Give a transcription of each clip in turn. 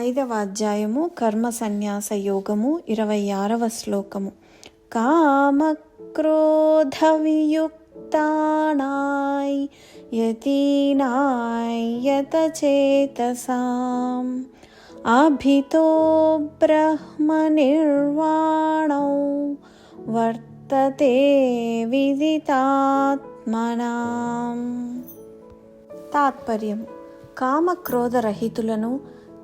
5వ అధ్యాయము కర్మ సన్యాస యోగము 26వ శ్లోకము. కామక్రోధ వియుక్తానాయ్ యతీనాయ్ యతచేతసాం అభితో బ్రహ్మ నిర్వాణౌ వర్తతే విదితాత్మనాం. తాత్పర్యం: కామక్రోధరహితులను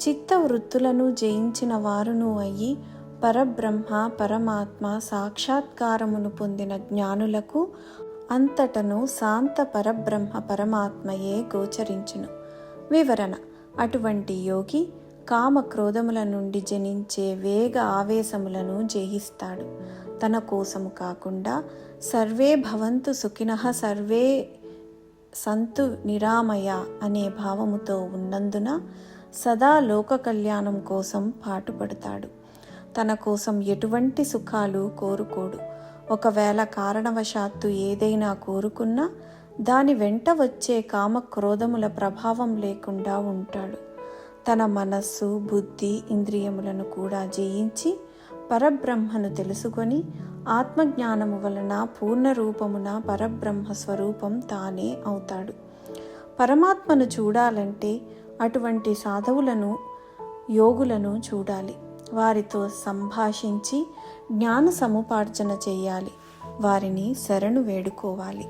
చిత్తవృత్తులను జయించిన వారును అయ్యి పరబ్రహ్మ పరమాత్మ సాక్షాత్కారమును పొందిన జ్ఞానులకు అంతటను శాంత పరబ్రహ్మ పరమాత్మయే గోచరించును. వివరణ: అటువంటి యోగి కామక్రోధముల నుండి జనించే వేగ ఆవేశములను జయిస్తాడు. తన కోసము కాకుండా సర్వే భవంతు సుఖినః సర్వే సంతు నిరామయ అనే భావముతో ఉన్నందున సదా లోక కళ్యాణం కోసం పాటుపడతాడు. తన కోసం ఎటువంటి సుఖాలు కోరుకోడు. ఒకవేళ కారణవశాత్తు ఏదైనా కోరుకున్నా దాని వెంట వచ్చే కామక్రోధముల ప్రభావం లేకుండా ఉంటాడు. తన మనస్సు బుద్ధి ఇంద్రియములను కూడా జయించి పరబ్రహ్మను తెలుసుకొని ఆత్మజ్ఞానము వలన పూర్ణ రూపమున పరబ్రహ్మ స్వరూపం తానే అవుతాడు. పరమాత్మను చూడాలంటే అటువంటి సాధువులను యోగులను చూడాలి. వారితో సంభాషించి జ్ఞాన సముపార్జన చేయాలి. వారిని శరణు వేడుకోవాలి.